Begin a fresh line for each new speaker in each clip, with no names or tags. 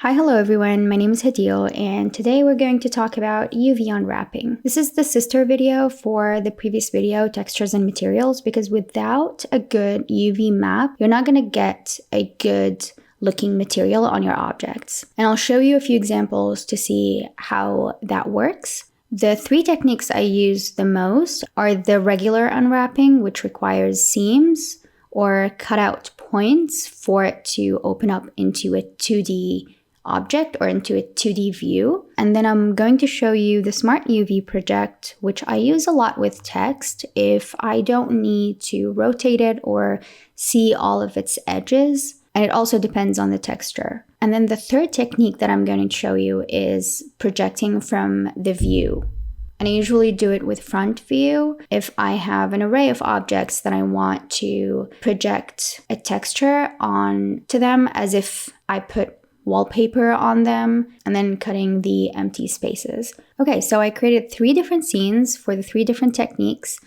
Hi, hello everyone, my name is Hadil and today we're going to talk about UV unwrapping. This is the sister video for the previous video, textures and materials, because without a good UV map, you're not going to get a good looking material on your objects. And I'll show you a few examples to see how that works. The three techniques I use the most are the regular unwrapping, which requires seams or cutout points for it to open up into a 2D object or into a 2D view. And then I'm going to show you the Smart UV project, which I use a lot with text if I don't need to rotate it or see all of its edges. And it also depends on the texture. And then the third technique that I'm going to show you is projecting from the view. And I usually do it with front view if I have an array of objects that I want to project a texture onto them as if I put wallpaper on them and then cutting the empty spaces. Okay, so I created 3 different scenes for the 3 different techniques.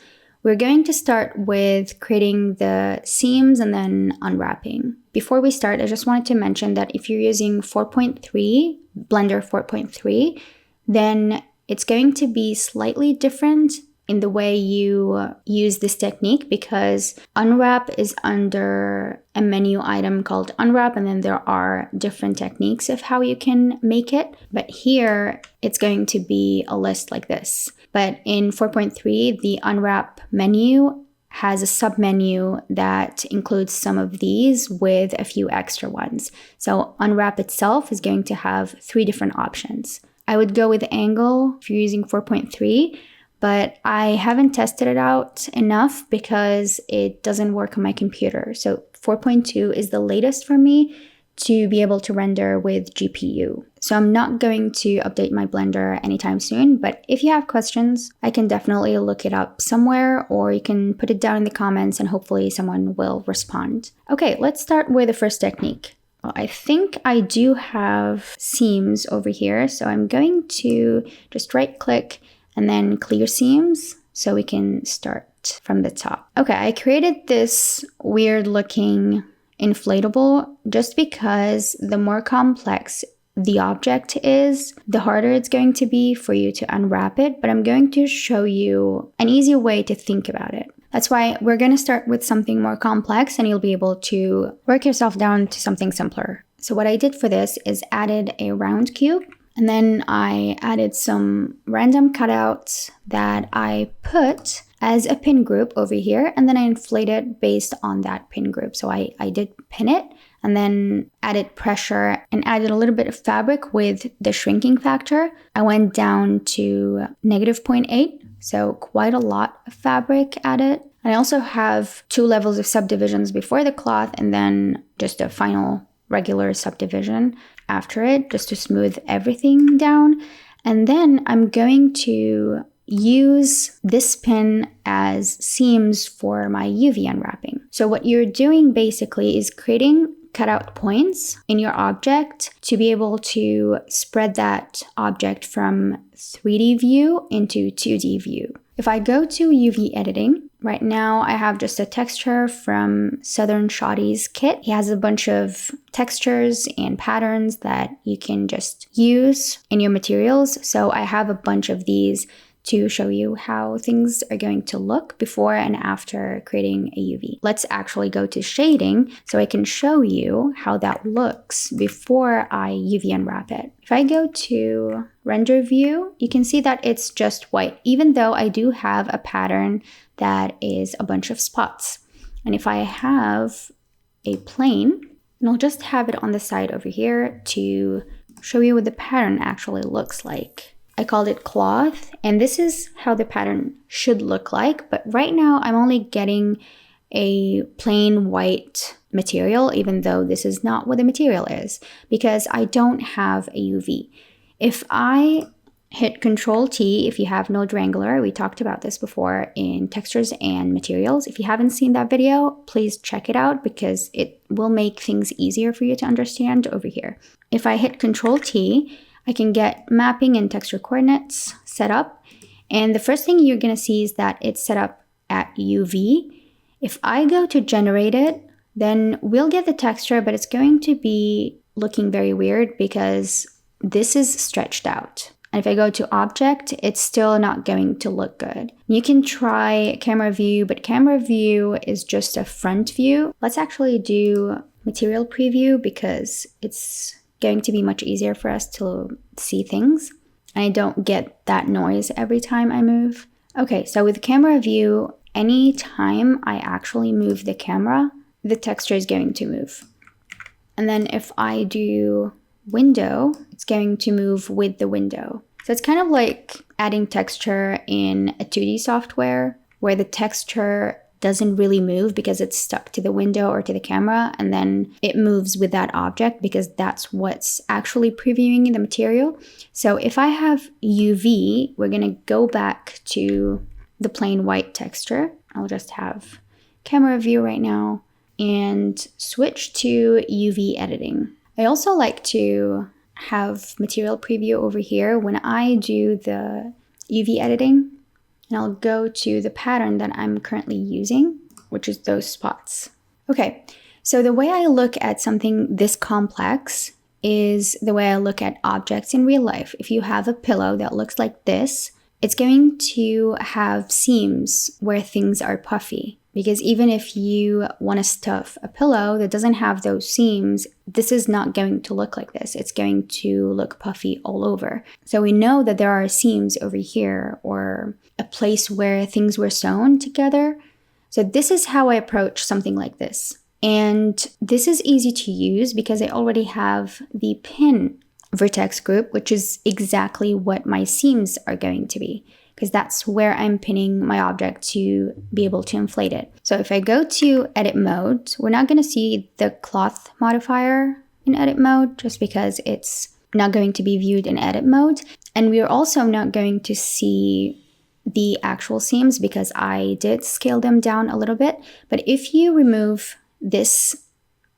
We're going to start with creating the seams and then unwrapping. Before we start, I just wanted to mention that if you're using 4.3, Blender 4.3, then it's going to be slightly different in the way you use this technique because unwrap is under a menu item called unwrap, and then there are different techniques of how you can make it. But here it's going to be a list like this. But in 4.3, the unwrap menu has a submenu that includes some of these with a few extra ones. So unwrap itself is going to have 3 different options. I would go with angle if you're using 4.3, but I haven't tested it out enough because it doesn't work on my computer. So 4.2 is the latest for me to be able to render with GPU. So I'm not going to update my Blender anytime soon, but if you have questions, I can definitely look it up somewhere, or you can put it down in the comments and hopefully someone will respond. Okay, let's start with the first technique. Well, I think I do have seams over here, so I'm going to just right click and then clear seams so we can start from the top. Okay, I created this weird looking inflatable just because the more complex the object is, the harder it's going to be for you to unwrap it, but I'm going to show you an easy way to think about it. That's why we're going to start with something more complex and you'll be able to work yourself down to something simpler. So what I did for this is added a round cube, and then I added some random cutouts that I put as a pin group over here, and then I inflated based on that pin group. So I did pin it and then added pressure and added a little bit of fabric with the shrinking factor. I went down to -0.8, so quite a lot of fabric added. And I also have 2 levels of subdivisions before the cloth and then just a final regular subdivision after it, just to smooth everything down. And then I'm going to use this pin as seams for my UV unwrapping. So what you're doing basically is creating cutout points in your object to be able to spread that object from 3D view into 2D view. If I go to UV editing, right now I have just a texture from Southern Shoddy's kit. He has a bunch of textures and patterns that you can just use in your materials. So I have a bunch of these to show you how things are going to look before and after creating a UV. Let's actually go to shading so I can show you how that looks before I UV unwrap it. If I go to render view, you can see that it's just white, even though I do have a pattern that is a bunch of spots. And if I have a plane, and I'll just have it on the side over here to show you what the pattern actually looks like. I called it cloth, and this is how the pattern should look like. But right now I'm only getting a plain white material, even though this is not what the material is, because I don't have a UV. If I hit Control T, if you have Node Wrangler, we talked about this before in textures and materials. If you haven't seen that video, please check it out because it will make things easier for you to understand over here. If I hit Control T, I can get mapping and texture coordinates set up. And the first thing you're going to see is that it's set up at UV. If I go to generate it, then we'll get the texture, but it's going to be looking very weird because this is stretched out. And if I go to object, it's still not going to look good. You can try camera view, but camera view is just a front view. Let's actually do material preview because it's going to be much easier for us to see things. And I don't get that noise every time I move. Okay, so with camera view, anytime I actually move the camera, the texture is going to move. And then if I do window, it's going to move with the window. So it's kind of like adding texture in a 2D software where the texture doesn't really move because it's stuck to the window or to the camera, and then it moves with that object because that's what's actually previewing the material. So if I have UV, we're gonna go back to the plain white texture. I'll just have camera view right now and switch to UV editing. I also like to have material preview over here when I do the UV editing, and I'll go to the pattern that I'm currently using, which is those spots. Okay, so the way I look at something this complex is the way I look at objects in real life. If you have a pillow that looks like this, it's going to have seams where things are puffy. Because even if you want to stuff a pillow that doesn't have those seams, this is not going to look like this. It's going to look puffy all over. So we know that there are seams over here or a place where things were sewn together. So this is how I approach something like this. And this is easy to use because I already have the pin vertex group, which is exactly what my seams are going to be, because that's where I'm pinning my object to be able to inflate it. So if I go to edit mode, we're not going to see the cloth modifier in edit mode just because it's not going to be viewed in edit mode. And we're also not going to see the actual seams because I did scale them down a little bit. But if you remove this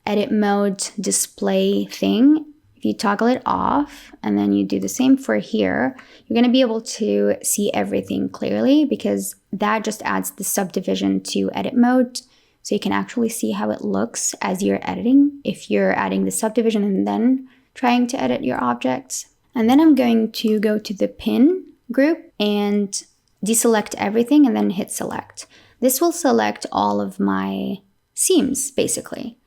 edit mode display thing, if you toggle it off and then you do the same for here, you're going to be able to see everything clearly because that just adds the subdivision to edit mode. So you can actually see how it looks as you're editing if you're adding the subdivision and then trying to edit your objects. And then I'm going to go to the pin group and deselect everything and then hit select. This will select all of my seams basically.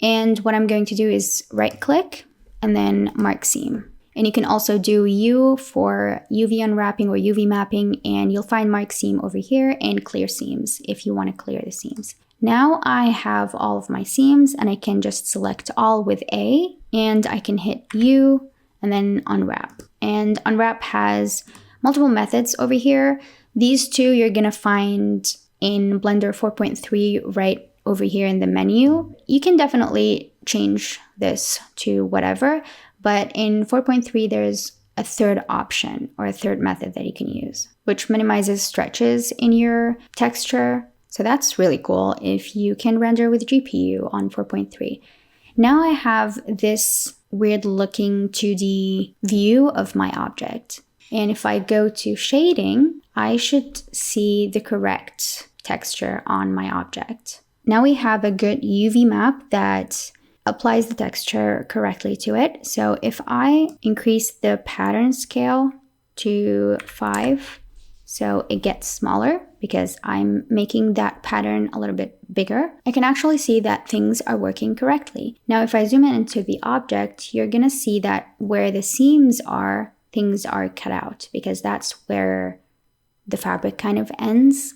And what I'm going to do is right click and then mark seam. And you can also do U for UV unwrapping or UV mapping, and you'll find mark seam over here and clear seams if you want to clear the seams. Now I have all of my seams and I can just select all with A and I can hit U and then unwrap. And unwrap has multiple methods over here. These two you're gonna find in Blender 4.3 right over here in the menu. You can definitely change this to whatever, but in 4.3 there's a third option or a third method that you can use, which minimizes stretches in your texture. So that's really cool if you can render with GPU on 4.3. Now I have this weird looking 2D view of my object. And if I go to shading, I should see the correct texture on my object. Now we have a good UV map that applies the texture correctly to it. So if I increase the pattern scale to 5, so it gets smaller because I'm making that pattern a little bit bigger, I can actually see that things are working correctly. Now if I zoom in into the object, you're gonna see that where the seams are, things are cut out because that's where the fabric kind of ends.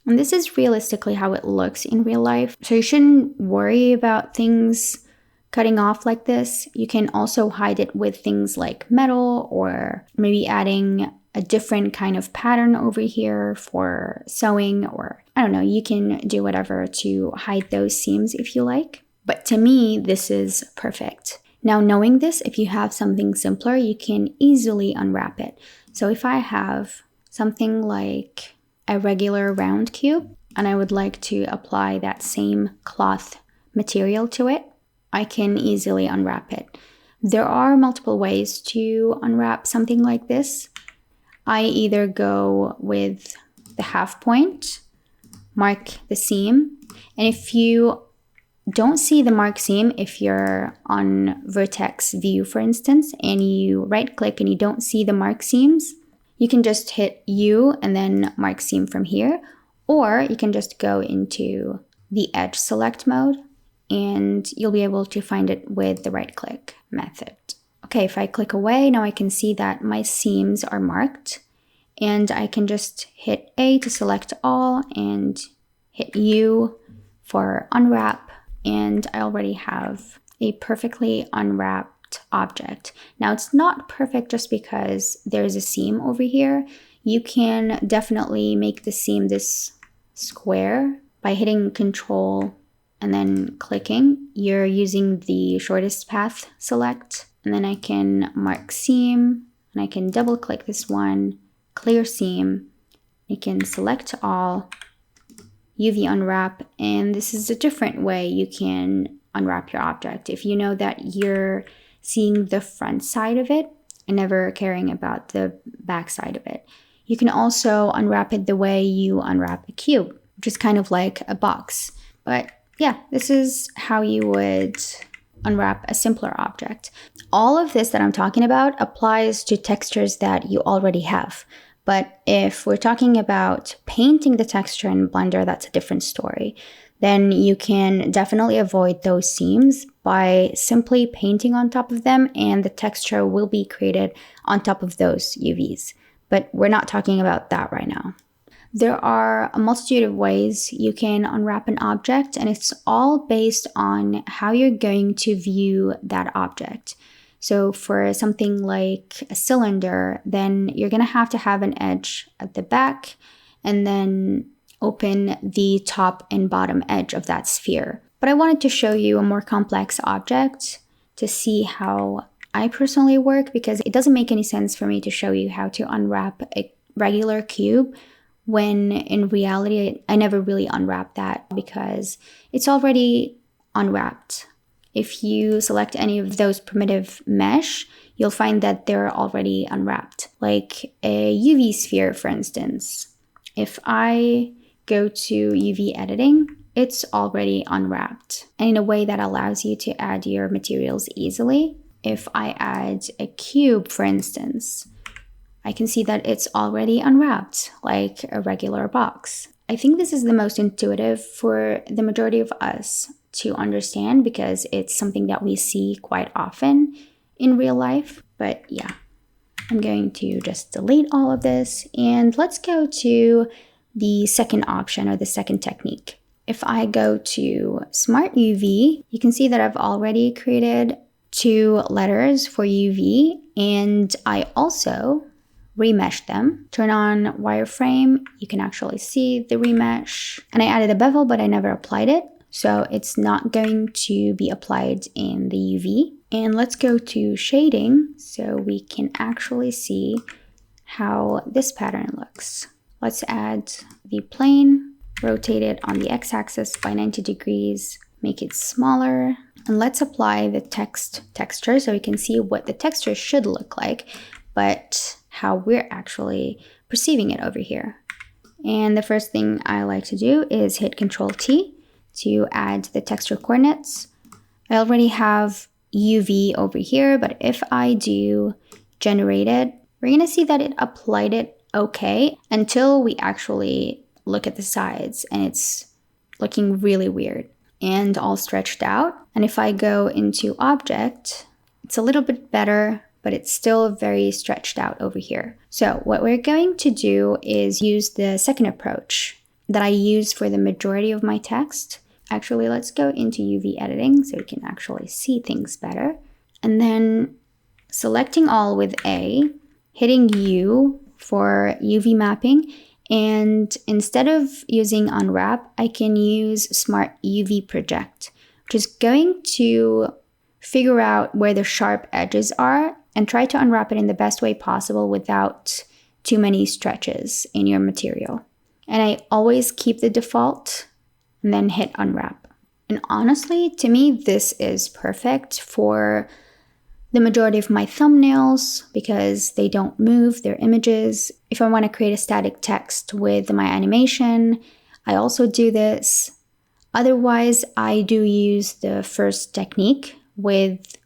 And this is realistically how it looks in real life. So you shouldn't worry about things cutting off like this. You can also hide it with things like metal or maybe adding a different kind of pattern over here for sewing, or I don't know, you can do whatever to hide those seams if you like. But to me, this is perfect. Now knowing this, if you have something simpler, you can easily unwrap it. So if I have something like a regular round cube and I would like to apply that same cloth material to it, I can easily unwrap it. There are multiple ways to unwrap something like this. I either go with the half point, mark the seam, and if you don't see the mark seam if you're on vertex view, for instance, and you right click and you don't see the mark seams, you can just hit U and then mark seam from here, or you can just go into the edge select mode and you'll be able to find it with the right click method. Okay, if I click away, now I can see that my seams are marked, and I can just hit A to select all and hit U for unwrap, and I already have a perfectly unwrapped object. Now it's not perfect just because there's a seam over here. You can definitely make the seam this square by hitting Control and then clicking. You're using the shortest path select, and then I can mark seam, and I can double click this one, clear seam. I can select all, UV unwrap, and this is a different way you can unwrap your object. If you know that you're seeing the front side of it and never caring about the back side of it, you can also unwrap it the way you unwrap a cube, which is kind of like a box. But yeah, this is how you would unwrap a simpler object. All of this that I'm talking about applies to textures that you already have. But if we're talking about painting the texture in Blender, that's a different story. Then you can definitely avoid those seams by simply painting on top of them, and the texture will be created on top of those UVs. But we're not talking about that right now. There are a multitude of ways you can unwrap an object, and it's all based on how you're going to view that object. So for something like a cylinder, then you're going to have an edge at the back and then open the top and bottom edge of that sphere. But I wanted to show you a more complex object to see how I personally work, because it doesn't make any sense for me to show you how to unwrap a regular cube when in reality I never really unwrap that because it's already unwrapped. If you select any of those primitive mesh, you'll find that they're already unwrapped. Like a UV sphere, for instance. If I go to UV editing, it's already unwrapped, and in a way that allows you to add your materials easily. If I add a cube, for instance, I can see that it's already unwrapped like a regular box. I think this is the most intuitive for the majority of us to understand because it's something that we see quite often in real life. But yeah, I'm going to just delete all of this, and let's go to the second option or the second technique. If I go to Smart UV, you can see that I've already created 2 letters for UV, and I also remesh them. Turn on wireframe, you can actually see the remesh. And I added a bevel, but I never applied it, so it's not going to be applied in the UV. And let's go to shading so we can actually see how this pattern looks. Let's add the plane, rotate it on the x-axis by 90 degrees, make it smaller, and let's apply the texture so we can see what the texture should look like, but how we're actually perceiving it over here. And the first thing I like to do is hit Control T to add the texture coordinates. I already have UV over here, but if I do generate it, we're gonna see that it applied it okay until we actually look at the sides and it's looking really weird and all stretched out. And if I go into object, it's a little bit better, but it's still very stretched out over here. So what we're going to do is use the second approach that I use for the majority of my text. Actually, let's go into UV editing so we can actually see things better. And then selecting all with A, hitting U for UV mapping, and instead of using unwrap, I can use Smart UV project, which is going to figure out where the sharp edges are and try to unwrap it in the best way possible without too many stretches in your material. And I always keep the default and then hit unwrap. And honestly, to me, this is perfect for the majority of my thumbnails because they don't move, they're images. If I want to create a static text with my animation, I also do this. Otherwise, I do use the first technique with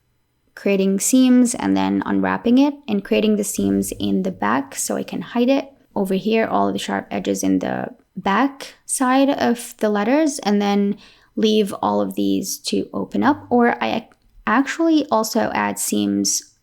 creating seams and then unwrapping it and creating the seams in the back so I can hide it. Over here, all the sharp edges in the back side of the letters, and then leave all of these to open up. Or I actually also add seams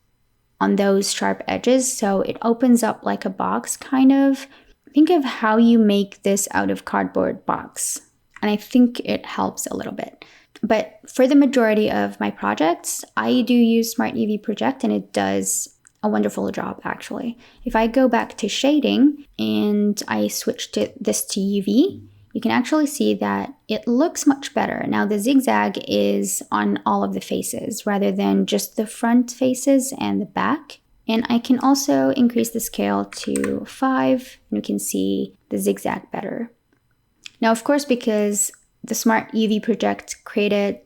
on those sharp edges so it opens up like a box kind of. Think of how you make this out of cardboard box, and I think it helps a little bit. But for the majority of my projects, I do use Smart UV Project, and it does a wonderful job actually. If I go back to shading and I switch this to UV, you can actually see that it looks much better. Now the zigzag is on all of the faces rather than just the front faces and the back. And I can also increase the scale to 5, and you can see the zigzag better. Now, of course, because the Smart UV Project created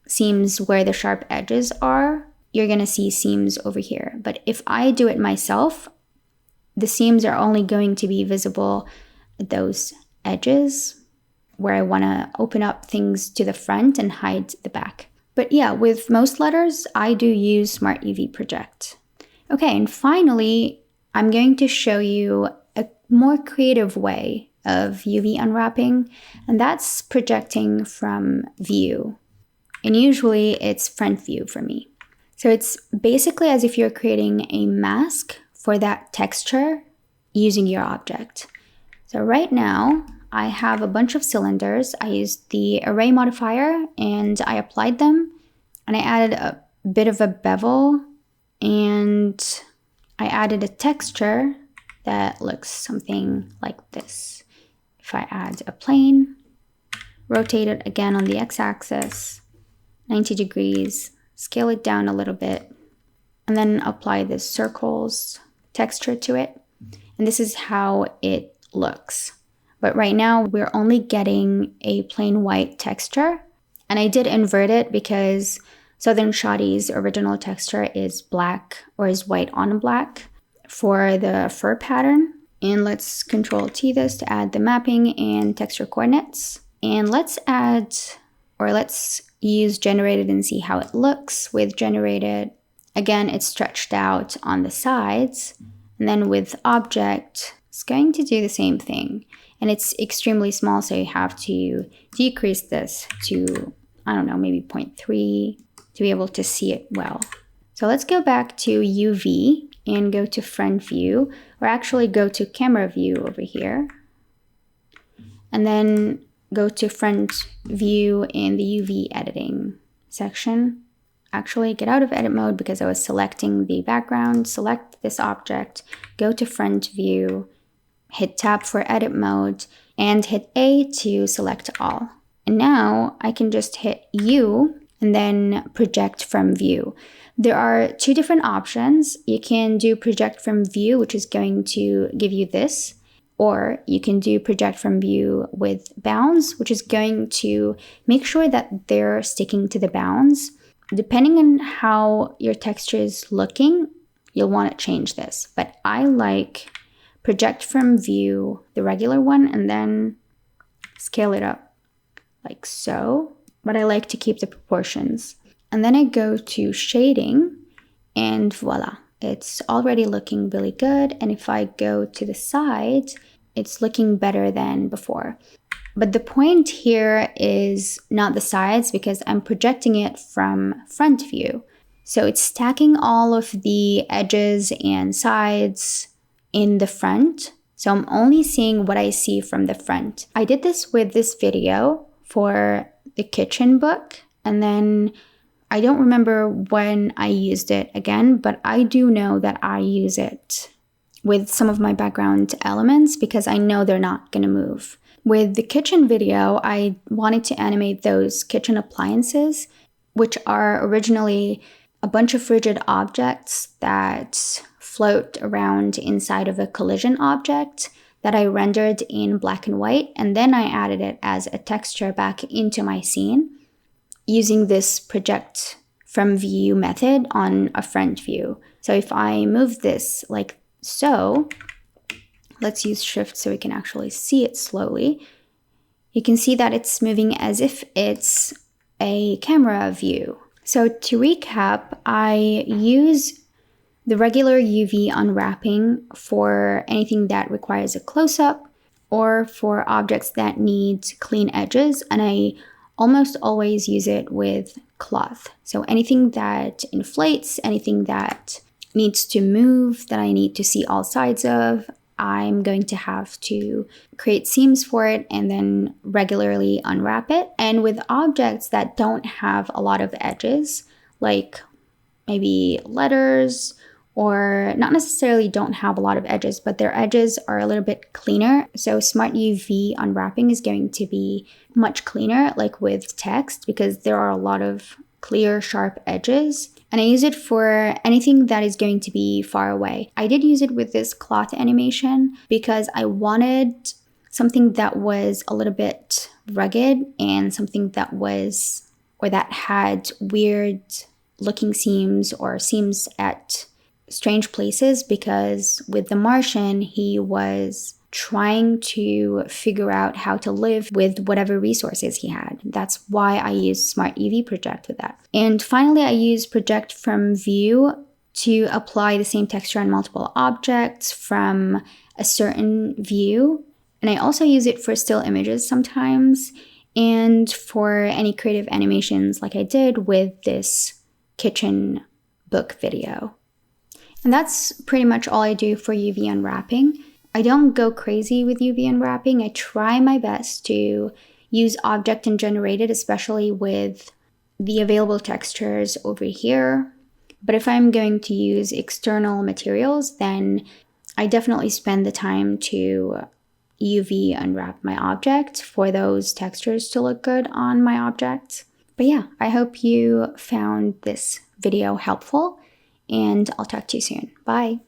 seams where the sharp edges are, you're going to see seams over here. But if I do it myself, the seams are only going to be visible at those edges where I want to open up things to the front and hide the back. But yeah, with most letters, I do use Smart UV Project. Okay, and finally, I'm going to show you a more creative way of UV unwrapping, and that's projecting from view. And usually it's front view for me. So it's basically as if you're creating a mask for that texture using your object. So right now, I have a bunch of cylinders. I used the array modifier and I applied them, and I added a bit of a bevel, and I added a texture that looks something like this. If I add a plane, rotate it again on the x-axis, 90 degrees, scale it down a little bit, and then apply the circles texture to it. And this is how it looks. But right now we're only getting a plain white texture. And I did invert it because Southern Shoddy's original texture is black, or is white on black for the fur pattern. And let's Control T this to add the mapping and texture coordinates. And let's use generated and see how it looks with generated. Again, it's stretched out on the sides. And then with object, it's going to do the same thing. And it's extremely small, so you have to decrease this to, I don't know, maybe 0.3 to be able to see it well. So let's go back to UV and go to front view, or actually go to camera view over here. And then go to front view in the UV editing section. Actually, get out of edit mode because I was selecting the background. Select this object, go to front view, hit tab for edit mode, and hit A to select all. And now I can just hit U and then project from view. There are two different options. You can do project from view, which is going to give you this. Or you can do project from view with bounds, which is going to make sure that they're sticking to the bounds. Depending on how your texture is looking, you'll want to change this. But I like project from view, the regular one, and then scale it up like so. But I like to keep the proportions. And then I go to shading, and voila. It's already looking really good, and if I go to the side, it's looking better than before. But the point here is not the sides, because I'm projecting it from front view. So it's stacking all of the edges and sides in the front. So I'm only seeing what I see from the front. I did this with this video for the kitchen book, and then I don't remember when I used it again, but I do know that I use it with some of my background elements because I know they're not going to move. With the kitchen video, I wanted to animate those kitchen appliances, which are originally a bunch of rigid objects that float around inside of a collision object that I rendered in black and white, and then I added it as a texture back into my scene, using this project from view method on a front view. So if I move this like so, let's use shift so we can actually see it slowly. you can see that it's moving as if it's a camera view. So to recap, I use the regular UV unwrapping for anything that requires a close-up or for objects that need clean edges, and I almost always use it with cloth. So anything that inflates, anything that needs to move, that I need to see all sides of, I'm going to have to create seams for it and then regularly unwrap it. And with objects that don't have a lot of edges, like maybe letters, or not necessarily don't have a lot of edges, but their edges are a little bit cleaner. So Smart UV unwrapping is going to be much cleaner, like with text, because there are a lot of clear, sharp edges. And I use it for anything that is going to be far away. I did use it with this cloth animation because I wanted something that was a little bit rugged and something that was, or that had weird looking seams or seams at strange places, because with the Martian, he was trying to figure out how to live with whatever resources he had. That's why I use Smart UV Project with that. And finally, I use Project from View to apply the same texture on multiple objects from a certain view. And I also use it for still images sometimes, and for any creative animations like I did with this kitchen book video. And that's pretty much all I do for UV unwrapping. I don't go crazy with UV unwrapping. I try my best to use object and generated, especially with the available textures over here. But if I'm going to use external materials, then I definitely spend the time to UV unwrap my object for those textures to look good on my object. But yeah, I hope you found this video helpful, and I'll talk to you soon. Bye.